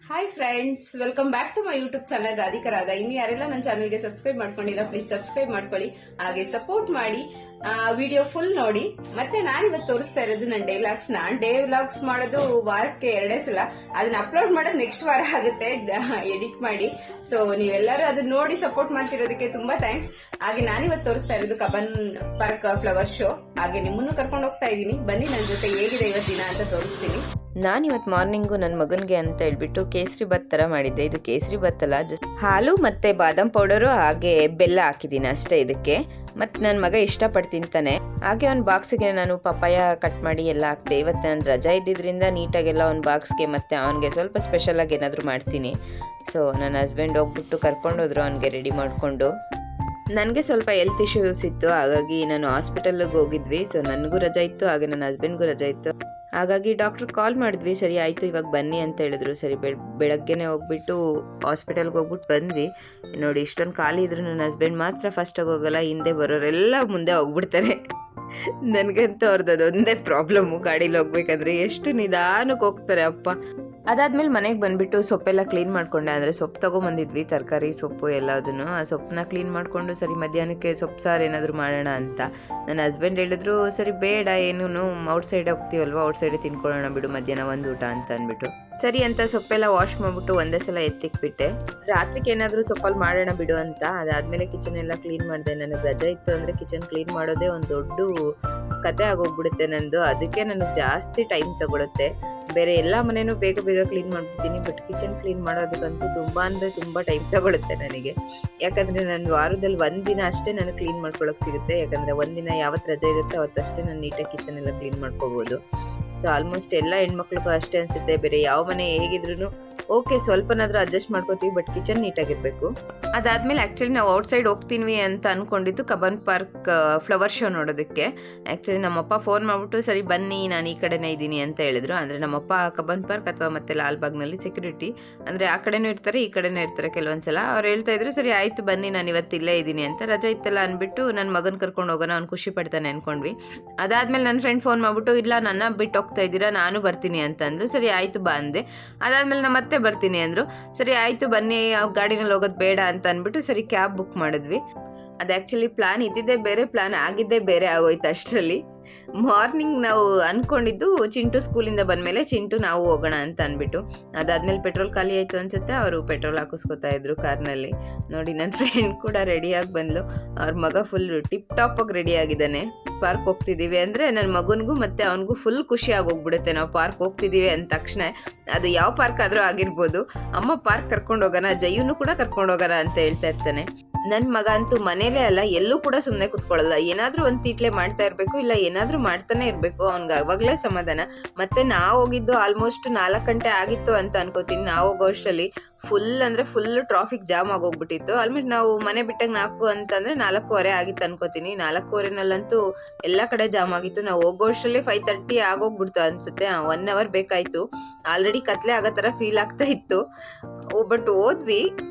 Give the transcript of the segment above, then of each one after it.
Hi friends, welcome back to my YouTube channel Radhika Radha. ಇನ್ನು ಯಾರೆಲ್ಲ ನನ್ನ ಚಾನಲ್ಗೆ ಸಬ್ಸ್ಕ್ರೈಬ್ ಮಾಡ್ಕೊಂಡಿಲ್ಲ, ಪ್ಲೀಸ್ ಸಬ್ಸ್ಕ್ರೈಬ್ ಮಾಡ್ಕೊಳ್ಳಿ, ಹಾಗೆ ಸಪೋರ್ಟ್ ಮಾಡಿ. ವಿಡಿಯೋ ಫುಲ್ ನೋಡಿ. ಮತ್ತೆ ನಾನಿವತ್ತು ತೋರಿಸ್ತಾ ಇರೋದು ನನ್ನ ಡೇ ವ್ಲಾಗ್ಸ್ ಮಾಡೋದು ವಾರಕ್ಕೆ 2 ಸಲ. ಅದನ್ನ ಅಪ್ಲೋಡ್ ಮಾಡೋದು ನೆಕ್ಸ್ಟ್ ವಾರ ಆಗುತ್ತೆ ಎಡಿಟ್ ಮಾಡಿ. ಸೊ ನೀವೆಲ್ಲರೂ ಅದನ್ನ ನೋಡಿ ಸಪೋರ್ಟ್ ಮಾಡ್ತಿರೋದಕ್ಕೆ ತುಂಬಾ ಥ್ಯಾಂಕ್ಸ್. ಹಾಗೆ ನಾನಿವತ್ತು ತೋರಿಸ್ತಾ ಇರೋದು ಕಬ್ಬನ್ ಪಾರ್ಕ್ ಫ್ಲವರ್ ಶೋ. ಹಾಗೆ ನಿಮ್ಮನ್ನು ಕರ್ಕೊಂಡು ಹೋಗ್ತಾ ಇದ್ದೀನಿ, ಬನ್ನಿ ನನ್ನ ಜೊತೆ ಹೇಗಿದೆ ಇವತ್ತು ದಿನ ಅಂತ ತೋರಿಸ್ತೀನಿ. ನಾನಿವತ್ತು ಮಾರ್ನಿಂಗು ನನ್ನ ಮಗನಿಗೆ ಅಂತ ಹೇಳ್ಬಿಟ್ಟು ಕೇಸರಿ ಭಾತ್ ಥರ ಮಾಡಿದ್ದೆ. ಇದು ಕೇಸರಿ ಭಾತ್ ಅಲ್ಲ, ಜಸ್ಟ್ ಹಾಲು ಮತ್ತು ಬಾದಾಮ್ ಪೌಡರು ಹಾಗೆ ಬೆಲ್ಲ ಹಾಕಿದ್ದೀನಿ ಅಷ್ಟೇ ಇದಕ್ಕೆ. ಮತ್ತು ನನ್ನ ಮಗ ಇಷ್ಟಪಟ್ಟು ತಿಂತಾನೆ. ಹಾಗೆ ಒಂದು ಬಾಕ್ಸಿಗೆ ನಾನು ಪಪ್ಪಾಯ ಕಟ್ ಮಾಡಿ ಎಲ್ಲ ಹಾಕ್ತೆ. ಇವತ್ತು ನಾನು ರಜಾ ಇದ್ದಿದ್ದರಿಂದ ನೀಟಾಗೆಲ್ಲ ಒಂದು ಬಾಕ್ಸ್ಗೆ ಮತ್ತು ಅವನಿಗೆ ಸ್ವಲ್ಪ ಸ್ಪೆಷಲಾಗಿ ಏನಾದರೂ ಮಾಡ್ತೀನಿ. ಸೊ ನನ್ನ ಹಸ್ಬೆಂಡ್ ಹೋಗ್ಬಿಟ್ಟು ಕರ್ಕೊಂಡೋದ್ರು ಅವನಿಗೆ ರೆಡಿ ಮಾಡಿಕೊಂಡು. ನನಗೆ ಸ್ವಲ್ಪ ಹೆಲ್ತ್ ಇಶ್ಯೂಸ್ ಇತ್ತು, ಹಾಗಾಗಿ ನಾನು ಹಾಸ್ಪಿಟಲ್ಗೆ ಹೋಗಿದ್ವಿ. ಸೊ ನನಗೂ ರಜಾ ಇತ್ತು, ಹಾಗೆ ನನ್ನ ಹಸ್ಬೆಂಡ್ಗೂ ರಜಾ ಇತ್ತು. ಹಾಗಾಗಿ ಡಾಕ್ಟ್ರ್ ಕಾಲ್ ಮಾಡಿದ್ವಿ. ಸರಿ ಆಯಿತು ಇವಾಗ ಬನ್ನಿ ಅಂತ ಹೇಳಿದ್ರು. ಸರಿ ಬೆಳಗ್ಗೆನೇ ಹೋಗ್ಬಿಟ್ಟು ಹಾಸ್ಪಿಟಲ್ಗೆ ಹೋಗ್ಬಿಟ್ಟು ಬಂದ್ವಿ. ನೋಡಿ ಇಷ್ಟೊಂದು ಖಾಲಿ ಇದ್ರು ನನ್ನ ಹಸ್ಬೆಂಡ್ ಮಾತ್ರ ಫಸ್ಟಾಗಿ ಹೋಗಲ್ಲ, ಹಿಂದೆ ಬರೋರೆಲ್ಲ ಮುಂದೆ ಹೋಗ್ಬಿಡ್ತಾರೆ. ನನಗಂತೂ ಅವ್ರದ್ದು ಒಂದೇ ಪ್ರಾಬ್ಲಮ್ಮು, ಗಾಡೀಲಿ ಹೋಗ್ಬೇಕಂದ್ರೆ ಎಷ್ಟು ನಿಧಾನಕ್ಕೆ ಹೋಗ್ತಾರೆ ಅಪ್ಪ. ಅದಾದ್ಮೇಲೆ ಮನೆಗೆ ಬಂದುಬಿಟ್ಟು ಸೊಪ್ಪೆಲ್ಲ ಕ್ಲೀನ್ ಮಾಡಿಕೊಂಡೆ. ಅಂದರೆ ಸೊಪ್ಪು ತೊಗೊಂಬಂದಿದ್ವಿ, ತರಕಾರಿ ಸೊಪ್ಪು ಎಲ್ಲದನ್ನು. ಆ ಸೊಪ್ಪನ್ನ ಕ್ಲೀನ್ ಮಾಡಿಕೊಂಡು ಸರಿ ಮಧ್ಯಾಹ್ನಕ್ಕೆ ಸೊಪ್ಪು ಸಾರು ಏನಾದರೂ ಮಾಡೋಣ ಅಂತ. ನನ್ನ ಹಸ್ಬೆಂಡ್ ಹೇಳಿದ್ರು ಸರಿ ಬೇಡ, ಏನೂ ಔಟ್ಸೈಡ್ ಹೋಗ್ತೀವಲ್ವ, ಔಟ್ಸೈಡೇ ತಿನ್ಕೊಳ್ಳೋಣ ಬಿಡು ಮಧ್ಯಾಹ್ನ ಒಂದು ಊಟ ಅಂತ ಅಂದ್ಬಿಟ್ಟು ಸರಿ ಅಂತ ಸೊಪ್ಪೆಲ್ಲ ವಾಶ್ ಮಾಡಿಬಿಟ್ಟು ಒಂದೇ ಸಲ ಎತ್ತಿಕ್ಬಿಟ್ಟೆ. ರಾತ್ರಿಗೆ ಏನಾದರೂ ಸೊಪ್ಪಲ್ಲಿ ಮಾಡೋಣ ಬಿಡು ಅಂತ. ಅದಾದಮೇಲೆ ಕಿಚನ್ ಎಲ್ಲ ಕ್ಲೀನ್ ಮಾಡಿದೆ. ನನಗೆ ರಜೆ ಇತ್ತು ಅಂದರೆ ಕಿಚನ್ ಕ್ಲೀನ್ ಮಾಡೋದೇ ಒಂದು ದೊಡ್ಡ ಕತೆ ಆಗೋಗ್ಬಿಡುತ್ತೆ ನಂದು. ಅದಕ್ಕೆ ನನಗೆ ಜಾಸ್ತಿ ಟೈಮ್ ತಗೊಳುತ್ತೆ. ಬೇರೆ ಎಲ್ಲ ಮನೇನೂ ಬೇಗ ಬೇಗ ಕ್ಲೀನ್ ಮಾಡಿಬಿಡ್ತೀನಿ, ಬಟ್ ಕಿಚನ್ ಕ್ಲೀನ್ ಮಾಡೋದಕ್ಕಂತೂ ತುಂಬ ಅಂದರೆ ತುಂಬ ಟೈಮ್ ತಗೊಳುತ್ತೆ ನನಗೆ. ಯಾಕಂದರೆ ನಾನು ವಾರದಲ್ಲಿ ಒಂದಿನ ಅಷ್ಟೇ ನಾನು ಕ್ಲೀನ್ ಮಾಡ್ಕೊಳ್ಳೋಕೆ ಸಿಗುತ್ತೆ. ಯಾಕಂದರೆ ಒಂದಿನ ಯಾವತ್ತು ರಜೆ ಇರುತ್ತೆ ಅವತ್ತಷ್ಟೇ ನಾನು ನೀಟಾಗಿ ಕಿಚನ್ ಎಲ್ಲ ಕ್ಲೀನ್ ಮಾಡ್ಕೋಬೋದು. ಸೊ ಆಲ್ಮೋಸ್ಟ್ ಎಲ್ಲ ಹೆಣ್ಮಕ್ಳಿಗೂ ಅಷ್ಟೇ ಅನಿಸುತ್ತೆ. ಬೇರೆ ಯಾವ ಮನೆ ಹೇಗಿದ್ರು ಓಕೆ ಸ್ವಲ್ಪನಾದರೂ ಅಡ್ಜಸ್ಟ್ ಮಾಡ್ಕೋತೀವಿ, ಬಟ್ ಕಿಚನ್ ನೀಟಾಗಿರಬೇಕು. ಅದಾದಮೇಲೆ ಆ್ಯಕ್ಚುಲಿ ನಾವು ಔಟ್ಸೈಡ್ ಹೋಗ್ತೀವಿ ಅಂತ ಅಂದ್ಕೊಂಡಿದ್ದು ಕಬ್ಬನ್ ಪಾರ್ಕ್ ಫ್ಲವರ್ ಶೋ ನೋಡೋದಕ್ಕೆ. ಆ್ಯಕ್ಚುಲಿ ನಮ್ಮಪ್ಪ ಫೋನ್ ಮಾಡಿಬಿಟ್ಟು ಸರಿ ಬನ್ನಿ ನಾನು ಈ ಕಡೆನೇ ಇದ್ದೀನಿ ಅಂತ ಹೇಳಿದ್ರು. ಅಂದರೆ ನಮ್ಮಪ್ಪ ಕಬ್ಬನ್ ಪಾರ್ಕ್ ಅಥವಾ ಮತ್ತು ಲಾಲ್ಬಾಗ್ನಲ್ಲಿ ಸೆಕ್ಯೂರಿಟಿ, ಅಂದರೆ ಆ ಕಡೆನೂ ಇರ್ತಾರೆ ಈ ಕಡೆನೂ ಇರ್ತಾರೆ ಕೆಲವೊಂದು ಸಲ. ಅವ್ರು ಹೇಳ್ತಾ ಇದ್ರು ಸರಿ ಆಯಿತು ಬನ್ನಿ ನಾನು ಇವತ್ತು ಇಲ್ಲೇ ಇದ್ದೀನಿ ಅಂತ. ರಜೆ ಇತ್ತಲ್ಲ ಅಂದ್ಬಿಟ್ಟು ನನ್ನ ಮಗನ ಕರ್ಕೊಂಡು ಹೋಗೋಣ, ಅವ್ನು ಖುಷಿ ಪಡ್ತಾನೆ ಅಂದ್ಕೊಂಡ್ವಿ. ಅದಾದಮೇಲೆ ನನ್ನ ಫ್ರೆಂಡ್ ಫೋನ್ ಮಾಡಿಬಿಟ್ಟು ಇಲ್ಲ ನನ್ನ ಬಿಟ್ಟು ಹೋಗ್ತಾ ಇದ್ದೀರಾ, ನಾನು ಬರ್ತೀನಿ ಅಂತ ಅಂದರು. ಸರಿ ಆಯಿತು ಬಾ ಅಂದೆ. ಅದಾದಮೇಲೆ ನಮ್ಮ ಮತ್ತೆ ಬರ್ತೀನಿ ಅಂದರು. ಸರಿ ಆಯಿತು ಬನ್ನಿ, ಗಾಡಿನಲ್ಲಿ ಹೋಗೋದು ಬೇಡ ಅಂತ ಅಂದ್ಬಿಟ್ಟು ಸರಿ ಕ್ಯಾಬ್ ಬುಕ್ ಮಾಡಿದ್ವಿ. ಅದು ಆ್ಯಕ್ಚುಲಿ ಪ್ಲ್ಯಾನ್ ಇದ್ದಿದ್ದೇ ಬೇರೆ, ಪ್ಲ್ಯಾನ್ ಆಗಿದ್ದೇ ಬೇರೆ ಆಗೋಯ್ತು ಅಷ್ಟರಲ್ಲಿ. ಮಾರ್ನಿಂಗ್ ನಾವು ಅಂದ್ಕೊಂಡಿದ್ದು ಚಿಂಟು ಸ್ಕೂಲಿಂದ ಬಂದಮೇಲೆ ಚಿಂಟು ನಾವು ಹೋಗೋಣ ಅಂತ ಅಂದ್ಬಿಟ್ಟು. ಅದಾದಮೇಲೆ ಪೆಟ್ರೋಲ್ ಖಾಲಿ ಆಯಿತು ಅನಿಸುತ್ತೆ, ಅವರು ಪೆಟ್ರೋಲ್ ಹಾಕಿಸ್ಕೊತಾ ಇದ್ರು ಕಾರ್ನಲ್ಲಿ. ನೋಡಿ ನನ್ನ ಫ್ರೆಂಡ್ ಕೂಡ ರೆಡಿಯಾಗಿ ಬಂದ್ಲು. ಅವ್ರ ಮಗ ಫುಲ್ ಟಿಪ್ ಟಾಪಾಗಿ ರೆಡಿ ಆಗಿದ್ದಾನೆ. ಪಾರ್ಕ್ ಹೋಗ್ತಿದ್ದೀವಿ ಅಂದರೆ ನನ್ನ ಮಗನಿಗೂ ಮತ್ತು ಅವನಿಗೂ ಫುಲ್ ಖುಷಿ ಆಗೋಗ್ಬಿಡುತ್ತೆ. ನಾವು ಪಾರ್ಕ್ ಹೋಗ್ತಿದ್ದೀವಿ ಅಂದ ತಕ್ಷಣ, ಅದು ಯಾವ ಪಾರ್ಕ್ ಆದರೂ ಆಗಿರ್ಬೋದು, ಅಮ್ಮ ಪಾರ್ಕ್ ಕರ್ಕೊಂಡು ಹೋಗೋಣ, ಜಯ್ಯೂ ಕೂಡ ಕರ್ಕೊಂಡು ಹೋಗೋಣ ಅಂತ ಹೇಳ್ತಾ ಇರ್ತಾನೆ. ನನ್ನ ಮಗ ಅಂತೂ ಮನೇಲೇ ಅಲ್ಲ ಎಲ್ಲೂ ಕೂಡ ಸುಮ್ಮನೆ ಕೂತ್ಕೊಳ್ಳಲ್ಲ. ಏನಾದರೂ ಒಂದು ತೀಟ್ಲೆ ಮಾಡ್ತಾ ಇರಬೇಕು, ಇಲ್ಲ ಏನಾದರೂ ಮಾಡ್ತಾನೆ ಇರಬೇಕು, ಅವ್ನಿಗೆ ಅವಾಗಲೇ ಸಮಾಧಾನ. ಮತ್ತು ನಾವು ಹೋಗಿದ್ದು ಆಲ್ಮೋಸ್ಟ್ 4 ಗಂಟೆ ಆಗಿತ್ತು ಅಂತ ಅನ್ಕೋತೀನಿ. ನಾವು ಹೋಗೋ ಅಷ್ಟರಲ್ಲಿ ಫುಲ್ ಟ್ರಾಫಿಕ್ ಜಾಮ್ ಆಗೋಗ್ಬಿಟ್ಟಿತ್ತು. ಆಲ್ಮೋಸ್ಟ್ ನಾವು ಮನೆ ಬಿಟ್ಟಾಗ 4 ಅಂತಂದರೆ 4:15 ಆಗಿತ್ತು ಅನ್ಕೋತೀನಿ. 4:15ನಲ್ಲಂತೂ ಎಲ್ಲ ಕಡೆ ಜಾಮ್ ಆಗಿತ್ತು. ನಾವು ಹೋಗೋ ಅಷ್ಟರಲ್ಲಿ 5:30 ಆಗೋಗ್ಬಿಡ್ತು ಅನಿಸುತ್ತೆ. 1 ಅವರ್ ಬೇಕಾಯಿತು. ಆಲ್ರೆಡಿ ಕತ್ಲೆ ಆಗೋ ಥರ ಫೀಲ್ ಆಗ್ತಾ ಇತ್ತು. ಬಟ್ ಹೋದ್ವಿ.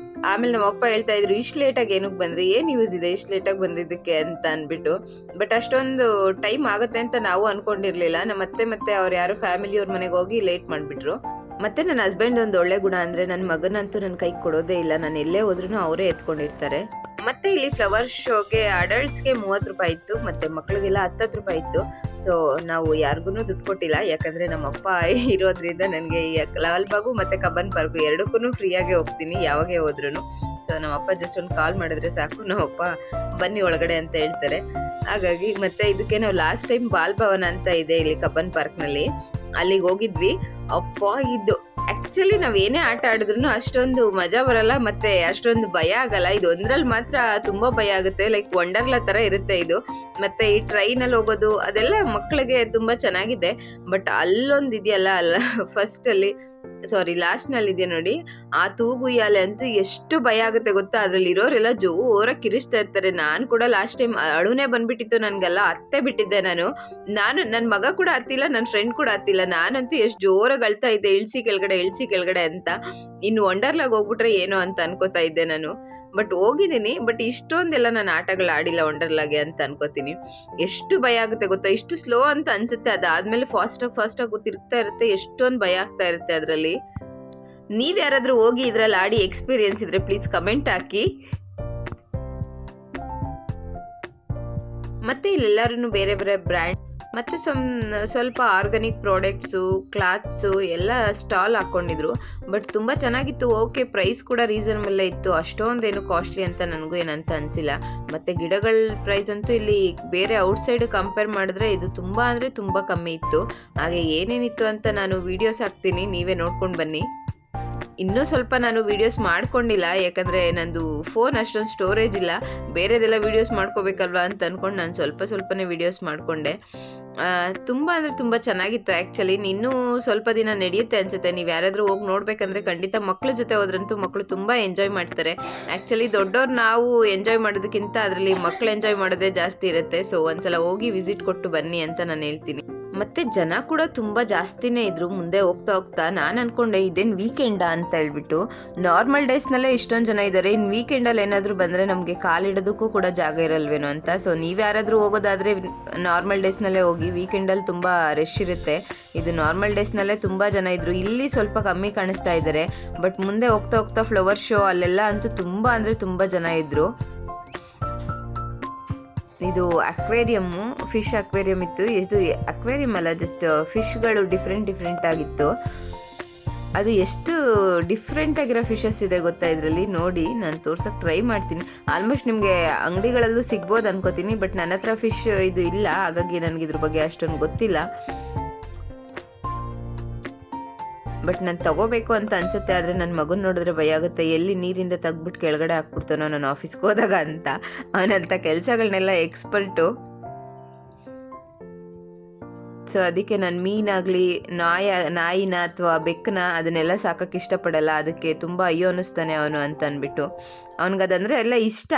ಆಮೇಲೆ ನಮ್ಮಪ್ಪ ಹೇಳ್ತಾ ಇದ್ರು ಇಷ್ಟು ಲೇಟಾಗಿ ಏನಕ್ಕೆ ಬಂದ್ರಿ, ಏನು ಯೂಸ್ ಇದೆ ಇಷ್ಟು ಲೇಟಾಗಿ ಬಂದಿದ್ದಕ್ಕೆ ಅಂತ ಅಂದ್ಬಿಟ್ಟು. ಬಟ್ ಅಷ್ಟೊಂದು ಟೈಮ್ ಆಗುತ್ತೆ ಅಂತ ನಾವು ಅಂದ್ಕೊಂಡಿರಲಿಲ್ಲ. ನಮ್ಮ ಮತ್ತೆ ಅವ್ರು ಯಾರು ಫ್ಯಾಮಿಲಿಯವ್ರ ಮನೆಗೆ ಹೋಗಿ ಲೇಟ್ ಮಾಡಿಬಿಟ್ರು. ಮತ್ತು ನನ್ನ ಹಸ್ಬೆಂಡ್ ಒಂದು ಒಳ್ಳೆ ಗುಣ ಅಂದರೆ ನನ್ನ ಮಗನಂತೂ ನನ್ನ ಕೈಗೆ ಕೊಡೋದೇ ಇಲ್ಲ. ನಾನು ಎಲ್ಲೇ ಹೋದ್ರೂ ಅವರೇ ಎತ್ಕೊಂಡಿರ್ತಾರೆ. ಮತ್ತು ಇಲ್ಲಿ ಫ್ಲವರ್ ಶೋಗೆ ಅಡಲ್ಟ್ಸ್ಗೆ 30 ರೂಪಾಯಿ ಇತ್ತು, ಮತ್ತು ಮಕ್ಕಳಿಗೆಲ್ಲ 10 ರೂಪಾಯಿ ಇತ್ತು. ಸೊ ನಾವು ಯಾರಿಗೂ ದುಡ್ಡು ಕೊಟ್ಟಿಲ್ಲ, ಯಾಕಂದರೆ ನಮ್ಮಪ್ಪ ಇರೋದ್ರಿಂದ ನನಗೆ ಲಾಲ್ಬಾಗು ಮತ್ತು ಕಬ್ಬನ್ ಪಾರ್ಕು ಎರಡಕ್ಕೂ ಫ್ರೀಯಾಗೆ ಹೋಗ್ತೀನಿ ಯಾವಾಗೇ ಹೋದ್ರೂ. ಸೊ ನಮ್ಮಪ್ಪ ಜಸ್ಟ್ ಒಂದು ಕಾಲ್ ಮಾಡಿದ್ರೆ ಸಾಕು, ನಮ್ಮಪ್ಪ ಬನ್ನಿ ಒಳಗಡೆ ಅಂತ ಹೇಳ್ತಾರೆ. ಹಾಗಾಗಿ ಮತ್ತು ಇದಕ್ಕೆ ನಾವು ಲಾಸ್ಟ್ ಟೈಮ್ ಬಾಲ್ಭವನ ಅಂತ ಇದೆ ಇಲ್ಲಿ ಕಬ್ಬನ್ ಪಾರ್ಕ್ನಲ್ಲಿ, ಅಲ್ಲಿಗೆ ಹೋಗಿದ್ವಿ. ಅಪ್ಪ ಇದು ಆ್ಯಕ್ಚುಲಿ ನಾವು ಏನೇ ಆಟ ಆಡಿದ್ರು ಅಷ್ಟೊಂದು ಮಜಾ ಬರಲ್ಲ ಮತ್ತು ಅಷ್ಟೊಂದು ಭಯ ಆಗಲ್ಲ. ಇದು ಒಂದರಲ್ಲಿ ಮಾತ್ರ ತುಂಬ ಭಯ ಆಗುತ್ತೆ, ಲೈಕ್ ವಂಡರ್ಲಾ ಥರ ಇರುತ್ತೆ ಇದು. ಮತ್ತು ಈ ಟ್ರೈನಲ್ಲಿ ಹೋಗೋದು ಅದೆಲ್ಲ ಮಕ್ಕಳಿಗೆ ತುಂಬ ಚೆನ್ನಾಗಿದೆ. ಬಟ್ ಅಲ್ಲೊಂದು ಇದೆಯಲ್ಲ ಲಾಸ್ಟ್ನಲ್ಲಿ ಇದೆ ನೋಡಿ, ಆ ತೂಗುಯ್ಯಾಲೆ ಅಂತೂ ಎಷ್ಟು ಭಯ ಆಗುತ್ತೆ ಗೊತ್ತಾ. ಅದ್ರಲ್ಲಿ ಇರೋರೆಲ್ಲ ಜೋರಾಗಿ ಕಿರಿಸ್ತಾ ಇರ್ತಾರೆ. ನಾನು ಕೂಡ ಲಾಸ್ಟ್ ಟೈಮ್ ಅಳುನೇ ಬಂದ್ಬಿಟ್ಟಿತ್ತು ನನಗೆಲ್ಲ, ಅತ್ತೆ ಬಿಟ್ಟಿದ್ದೆ ನಾನು. ನನ್ನ ಮಗ ಕೂಡ ಹತ್ತಿಲ್ಲ, ನನ್ನ ಫ್ರೆಂಡ್ ಕೂಡ ಹತ್ತಿಲ್ಲ. ನಾನಂತೂ ಎಷ್ಟು ಜೋರಾಗಿ ಅಳ್ತಾ ಇದ್ದೆ, ಇಳಿಸಿ ಕೆಳಗಡೆ ಅಂತ. ಇನ್ನು ವಂಡರ್ಲಾಗ ಹೋಗ್ಬಿಟ್ರೆ ಏನೋ ಅಂತ ಅನ್ಕೋತಾ ಇದ್ದೆ ನಾನು. ಬಟ್ ಹೋಗಿದ್ದೀನಿ, ಬಟ್ ಇಷ್ಟೊಂದೆಲ್ಲ ನಾನು ಆಟಗಳು ಆಡಿಲ್ಲ ವಂಡರ್ಲಾಗೆ ಅಂತ ಅನ್ಕೋತೀನಿ. ಎಷ್ಟು ಭಯ ಆಗುತ್ತೆ ಗೊತ್ತಾ, ಇಷ್ಟು ಸ್ಲೋ ಅಂತ ಅನ್ಸುತ್ತೆ. ಅದಾದ್ಮೇಲೆ ಫಾಸ್ಟಾಗಿ ತಿರುಗ್ತಾ ಇರುತ್ತೆ, ಎಷ್ಟೊಂದು ಭಯ ಆಗ್ತಾ ಇರುತ್ತೆ ಅದರಲ್ಲಿ. ನೀವು ಯಾರಾದರೂ ಹೋಗಿ ಇದರಲ್ಲಿ ಆಡಿ ಎಕ್ಸ್ಪೀರಿಯನ್ಸ್ ಇದ್ರೆ ಪ್ಲೀಸ್ ಕಮೆಂಟ್ ಹಾಕಿ. ಮತ್ತು ಇಲ್ಲೆಲ್ಲರೂ ಬೇರೆ ಬೇರೆ ಬ್ರ್ಯಾಂಡ್ ಮತ್ತು ಸ್ವಲ್ಪ ಆರ್ಗಾನಿಕ್ ಪ್ರಾಡಕ್ಟ್ಸು, ಕ್ಲಾತ್ಸು ಎಲ್ಲ ಸ್ಟಾಲ್ ಹಾಕ್ಕೊಂಡಿದ್ರು. ಬಟ್ ತುಂಬ ಚೆನ್ನಾಗಿತ್ತು. ಓಕೆ, ಪ್ರೈಸ್ ಕೂಡ ರೀಸನಬಲ್ ಇತ್ತು, ಅಷ್ಟೊಂದೇನು ಕಾಸ್ಟ್ಲಿ ಅಂತ ನನಗೂ ಏನಂತ ಅನಿಸಿಲ್ಲ. ಮತ್ತು ಗಿಡಗಳ ಪ್ರೈಸ್ ಅಂತೂ ಇಲ್ಲಿ ಬೇರೆ ಔಟ್ಸೈಡ್ ಕಂಪೇರ್ ಮಾಡಿದ್ರೆ ಇದು ತುಂಬ ಅಂದರೆ ತುಂಬ ಕಮ್ಮಿ ಇತ್ತು. ಹಾಗೆ ಏನೇನಿತ್ತು ಅಂತ ನಾನು ವೀಡಿಯೋಸ್ ಹಾಕ್ತೀನಿ, ನೀವೇ ನೋಡ್ಕೊಂಡು ಬನ್ನಿ. ಇನ್ನೂ ಸ್ವಲ್ಪ ನಾನು ವೀಡಿಯೋಸ್ ಮಾಡ್ಕೊಂಡಿಲ್ಲ, ಯಾಕಂದರೆ ನಂದು ಫೋನ್ ಅಷ್ಟೊಂದು ಸ್ಟೋರೇಜ್ ಇಲ್ಲ. ಬೇರೆದೆಲ್ಲ ವೀಡಿಯೋಸ್ ಮಾಡ್ಕೋಬೇಕಲ್ವ ಅಂತ ಅಂದ್ಕೊಂಡು ನಾನು ಸ್ವಲ್ಪನೇ ವೀಡಿಯೋಸ್ ಮಾಡಿಕೊಂಡೆ. ತುಂಬ ಅಂದರೆ ತುಂಬ ಚೆನ್ನಾಗಿತ್ತು. ಆ್ಯಕ್ಚುಲಿ ಇನ್ನೂ ಸ್ವಲ್ಪ ದಿನ ನಡೆಯುತ್ತೆ ಅನಿಸುತ್ತೆ. ನೀವು ಯಾರಾದರೂ ಹೋಗಿ ನೋಡಬೇಕಂದ್ರೆ ಖಂಡಿತ ಮಕ್ಕಳ ಜೊತೆ ಹೋದ್ರಂತೂ ಮಕ್ಕಳು ತುಂಬ ಎಂಜಾಯ್ ಮಾಡ್ತಾರೆ. ಆ್ಯಕ್ಚುಲಿ ದೊಡ್ಡವ್ರು ನಾವು ಎಂಜಾಯ್ ಮಾಡೋದಕ್ಕಿಂತ ಅದರಲ್ಲಿ ಮಕ್ಕಳು ಎಂಜಾಯ್ ಮಾಡೋದೇ ಜಾಸ್ತಿ ಇರುತ್ತೆ. ಸೊ ಒಂದ್ಸಲ ಹೋಗಿ ವಿಸಿಟ್ ಕೊಟ್ಟು ಬನ್ನಿ ಅಂತ ನಾನು ಹೇಳ್ತೀನಿ. ಮತ್ತು ಜನ ಕೂಡ ತುಂಬ ಜಾಸ್ತಿನೇ ಇದ್ದರು. ಮುಂದೆ ಹೋಗ್ತಾ ಹೋಗ್ತಾ ನಾನು ಅಂದ್ಕೊಂಡೆ ಇದೇನು ವೀಕೆಂಡಾ ಅಂತ ಹೇಳ್ಬಿಟ್ಟು. ನಾರ್ಮಲ್ ಡೇಸ್ನಲ್ಲೇ ಇಷ್ಟೊಂದು ಜನ ಇದ್ದಾರೆ, ಇನ್ನು ವೀಕೆಂಡಲ್ಲಿ ಏನಾದರೂ ಬಂದರೆ ನಮಗೆ ಕಾಲಿಡೋದಕ್ಕೂ ಕೂಡ ಜಾಗ ಇರಲ್ವೇನೋ ಅಂತ. ಸೊ ನೀವು ಯಾರಾದರೂ ಹೋಗೋದಾದರೆ ನಾರ್ಮಲ್ ಡೇಸ್ನಲ್ಲೇ ಹೋಗಿ, ವೀಕೆಂಡಲ್ಲಿ ತುಂಬ ರಶ್ ಇರುತ್ತೆ. ಇದು ನಾರ್ಮಲ್ ಡೇಸ್ನಲ್ಲೇ ತುಂಬ ಜನ ಇದ್ದರು. ಇಲ್ಲಿ ಸ್ವಲ್ಪ ಕಮ್ಮಿ ಕಾಣಿಸ್ತಾ ಇದ್ದಾರೆ, ಬಟ್ ಮುಂದೆ ಹೋಗ್ತಾ ಹೋಗ್ತಾ ಫ್ಲವರ್ ಶೋ ಅಲ್ಲೆಲ್ಲ ಅಂತೂ ತುಂಬ ಅಂದರೆ ತುಂಬ ಜನ ಇದ್ದರು. ಇದು ಅಕ್ವೇರಿಯಮ್ಮು, ಫಿಶ್ ಅಕ್ವೇರಿಯಮ್ ಇತ್ತು. ಇದು ಅಕ್ವೇರಿಯಮ್ ಅಲ್ಲ, ಜಸ್ಟ್ ಫಿಶ್ಗಳು ಡಿಫ್ರೆಂಟ್ ಆಗಿತ್ತು. ಅದು ಎಷ್ಟು ಡಿಫ್ರೆಂಟ್ ಆಗಿರೋ ಫಿಶಸ್ ಇದೆ ಗೊತ್ತಾ ಇದರಲ್ಲಿ. ನೋಡಿ, ನಾನು ತೋರ್ಸೋಕ್ಕೆ ಟ್ರೈ ಮಾಡ್ತೀನಿ. ಆಲ್ಮೋಸ್ಟ್ ನಿಮಗೆ ಅಂಗಡಿಗಳಲ್ಲೂ ಸಿಗ್ಬೋದು ಅನ್ಕೋತೀನಿ, ಬಟ್ ನನ್ನ ಹತ್ರ ಫಿಶ್ ಇದು ಇಲ್ಲ, ಹಾಗಾಗಿ ನನಗೆ ಇದ್ರ ಬಗ್ಗೆ ಅಷ್ಟೊಂದು ಗೊತ್ತಿಲ್ಲ. ಬಟ್ ನಾನು ತಗೋಬೇಕು ಅಂತ ಅನಿಸುತ್ತೆ, ಆದರೆ ನನ್ನ ಮಗನ ನೋಡಿದ್ರೆ ಭಯ ಆಗುತ್ತೆ. ಎಲ್ಲಿ ನೀರಿಂದ ತೆಗ್ಬಿಟ್ಟು ಕೆಳಗಡೆ ಹಾಕ್ಬಿಡ್ತಾನೋ ನಾನು ಆಫೀಸ್ಗೆ ಹೋದಾಗ ಅಂತ. ಅವನಂಥ ಕೆಲಸಗಳನ್ನೆಲ್ಲ ಎಕ್ಸ್ಪರ್ಟು. ಸೊ ಅದಕ್ಕೆ ನಾನು ಮೀನಾಗಲಿ ನಾಯಿನ ಅಥವಾ ಬೆಕ್ಕನ ಅದನ್ನೆಲ್ಲ ಸಾಕೋಕ್ಕೆ ಇಷ್ಟಪಡಲ್ಲ. ಅದಕ್ಕೆ ತುಂಬ ಅಯ್ಯೋ ಅನ್ನಿಸ್ತಾನೆ ಅವನು ಅಂತ ಅಂದ್ಬಿಟ್ಟು. ಅವನಿಗದಂದರೆ ಎಲ್ಲ ಇಷ್ಟ,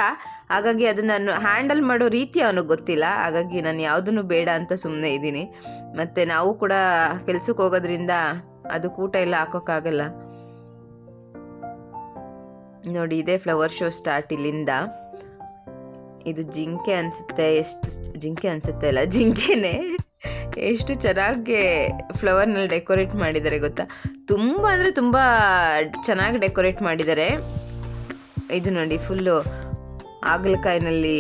ಹಾಗಾಗಿ ಅದನ್ನು ನಾನು ಹ್ಯಾಂಡಲ್ ಮಾಡೋ ರೀತಿ ಅವನಿಗೆ ಗೊತ್ತಿಲ್ಲ. ಹಾಗಾಗಿ ನಾನು ಯಾವುದನ್ನು ಬೇಡ ಅಂತ ಸುಮ್ಮನೆ ಇದ್ದೀನಿ. ಮತ್ತು ನಾವು ಕೂಡ ಕೆಲ್ಸಕ್ಕೆ ಹೋಗೋದ್ರಿಂದ ಅದು ಊಟ ಎಲ್ಲ ಹಾಕೋಕ್ಕಾಗಲ್ಲ. ನೋಡಿ, ಇದೇ ಫ್ಲವರ್ ಶೋ ಸ್ಟಾರ್ಟ್ ಇಲ್ಲಿಂದ. ಇದು ಜಿಂಕೆ ಅನಿಸುತ್ತೆ, ಜಿಂಕೆನೇ. ಎಷ್ಟು ಚೆನ್ನಾಗಿ ಫ್ಲವರ್ನಲ್ಲಿ ಡೆಕೋರೇಟ್ ಮಾಡಿದ್ದಾರೆ ಗೊತ್ತಾ. ತುಂಬ ಅಂದರೆ ತುಂಬ ಚೆನ್ನಾಗಿ ಡೆಕೋರೇಟ್ ಮಾಡಿದ್ದಾರೆ. ಇದು ನೋಡಿ, ಫುಲ್ಲು ಹಾಗಲಕಾಯಿನಲ್ಲಿ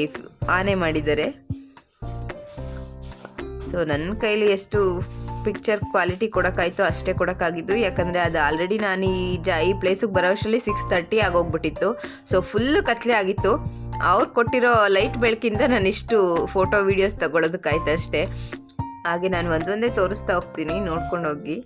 ಆನೆ ಮಾಡಿದ್ದಾರೆ. ಸೊ ನನ್ನ ಕೈಲಿ ಎಷ್ಟು ಪಿಕ್ಚರ್ ಕ್ವಾಲಿಟಿ ಕೊಡೋಕ್ಕಾಯ್ತು ಅಷ್ಟೇ ಕೊಡೋಕ್ಕಾಗಿದ್ದು, ಯಾಕಂದರೆ ಅದು ಆಲ್ರೆಡಿ ನಾನು ಈ ಪ್ಲೇಸಿಗೆ ಬರೋ ಅಷ್ಟರಲ್ಲಿ 6:30 ಆಗೋಗ್ಬಿಟ್ಟಿತ್ತು. ಸೊ ಫುಲ್ಲು ಕತ್ಲೆ ಆಗಿತ್ತು. ಅವ್ರು ಕೊಟ್ಟಿರೋ ಲೈಟ್ ಬೆಳಕಿಂದ ನಾನು ಇಷ್ಟು ಫೋಟೋ ವೀಡಿಯೋಸ್ ತಗೊಳ್ಳೋದಕ್ಕಾಯ್ತು ಅಷ್ಟೇ. ಹಾಗೆ ನಾನು ಒಂದೊಂದೇ ತೋರಿಸ್ತಾ ಹೋಗ್ತೀನಿ, ನೋಡ್ಕೊಂಡು ಹೋಗಿ.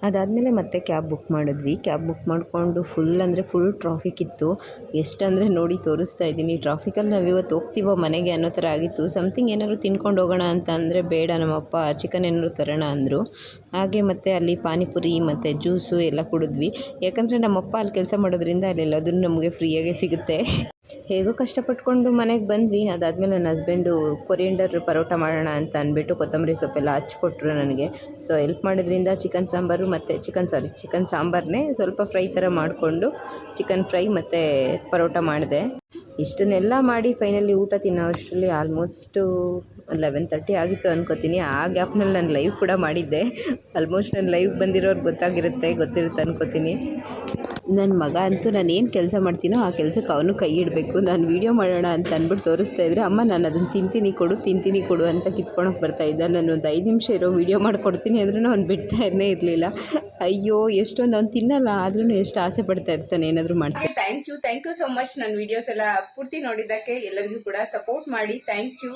ಅದಾದಮೇಲೆ ಮತ್ತೆ ಕ್ಯಾಬ್ ಬುಕ್ ಮಾಡಿದ್ವಿ. ಕ್ಯಾಬ್ ಬುಕ್ ಮಾಡಿಕೊಂಡು ಫುಲ್ ಟ್ರಾಫಿಕ್ ಇತ್ತು. ಎಷ್ಟಂದರೆ ನೋಡಿ ತೋರಿಸ್ತಾ ಇದ್ದೀನಿ. ಟ್ರಾಫಿಕಲ್ಲಿ ನಾವು ಇವತ್ತು ಹೋಗ್ತೀವೋ ಮನೆಗೆ ಅನ್ನೋ ಥರ ಆಗಿತ್ತು. ಸಮಥಿಂಗ್ ಏನಾದ್ರು ತಿನ್ಕೊಂಡು ಹೋಗೋಣ ಅಂತ ಅಂದರೆ ಬೇಡ, ನಮ್ಮಪ್ಪ ಚಿಕನ್ ಏನಾದ್ರು ತರೋಣ ಅಂದರು. ಹಾಗೆ ಮತ್ತು ಅಲ್ಲಿ ಪಾನಿಪುರಿ ಮತ್ತು ಜ್ಯೂಸು ಎಲ್ಲ ಕುಡಿದ್ವಿ. ಯಾಕಂದರೆ ನಮ್ಮಪ್ಪ ಅಲ್ಲಿ ಕೆಲಸ ಮಾಡೋದ್ರಿಂದ ಅಲ್ಲೆಲ್ಲದೂ ನಮಗೆ ಫ್ರೀಯಾಗೇ ಸಿಗುತ್ತೆ. ಹೇಗೋ ಕಷ್ಟಪಟ್ಕೊಂಡು ಮನೆಗೆ ಬಂದ್ವಿ. ಅದಾದಮೇಲೆ ನನ್ನ ಹಸ್ಬೆಂಡು ಕೊರಿಯಂಡರ್ ಪರೋಟ ಮಾಡೋಣ ಅಂತ ಅಂದ್ಬಿಟ್ಟು ಕೊತ್ತಂಬರಿ ಸೊಪ್ಪೆಲ್ಲ ಹಚ್ಕೊಟ್ರು ನನಗೆ. ಸೊ ಹೆಲ್ಪ್ ಮಾಡೋದ್ರಿಂದ ಚಿಕನ್ ಸಾಂಬಾರು ಮತ್ತು ಚಿಕನ್ ಸಾಂಬಾರನ್ನೇ ಸ್ವಲ್ಪ ಫ್ರೈ ಥರ ಮಾಡಿಕೊಂಡು ಚಿಕನ್ ಫ್ರೈ ಮತ್ತು ಪರೋಟ ಮಾಡಿದೆ. ಇಷ್ಟನ್ನೆಲ್ಲ ಮಾಡಿ ಫೈನಲಿ ಊಟ ತಿನ್ನೋ ಅಷ್ಟರಲ್ಲಿ ಆಲ್ಮೋಸ್ಟು 11:30 ಆಗಿತ್ತು ಅನ್ಕೋತೀನಿ. ಆ ಗ್ಯಾಪ್ನಲ್ಲಿ ನಾನು ಲೈವ್ ಕೂಡ ಮಾಡಿದ್ದೆ. ಆಲ್ಮೋಸ್ಟ್ ನಾನು ಲೈವ್ ಬಂದಿರೋರ್ಗೆ ಗೊತ್ತಿರುತ್ತೆ ಅನ್ಕೋತೀನಿ. ನನ್ನ ಮಗ ಅಂತೂ ನಾನು ಏನು ಕೆಲಸ ಮಾಡ್ತೀನೋ ಆ ಕೆಲಸಕ್ಕೆ ಅವನು ಕೈ ಇಡಬೇಕು. ನಾನು ವೀಡಿಯೋ ಮಾಡೋಣ ಅಂತ ಅಂದ್ಬಿಟ್ಟು ತೋರಿಸ್ತಾ ಇದ್ದರೆ, ಅಮ್ಮ ನಾನು ಅದನ್ನು ತಿಂತೀನಿ ಕೊಡು ಅಂತ ಕಿತ್ಕೊಳಕ್ಕೆ ಬರ್ತಾಯಿದ್ದ. ನಾನು ಒಂದು 5 ನಿಮಿಷ ಇರೋ ವೀಡಿಯೋ ಮಾಡಿಕೊಡ್ತೀನಿ ಅಂದ್ರೂ ಅವ್ನು ಬಿಡ್ತಾನೇ ಇರಲಿಲ್ಲ. ಅಯ್ಯೋ ಎಷ್ಟೊಂದು ಅವ್ನು ತಿನ್ನಲ್ಲ, ಆದ್ರೂ ಎಷ್ಟು ಆಸೆ ಪಡ್ತಾ ಇರ್ತಾನೆ ಏನಾದರೂ ಮಾಡ್ತಾನೆ. ಥ್ಯಾಂಕ್ ಯು ಸೊ ಮಚ್ ನನ್ನ ವಿಡಿಯೋಸ್ ಎಲ್ಲ ಪೂರ್ತಿ ನೋಡಿದ್ದಕ್ಕೆ. ಎಲ್ಲರಿಗೂ ಕೂಡ ಸಪೋರ್ಟ್ ಮಾಡಿ ಥ್ಯಾಂಕ್ ಯು.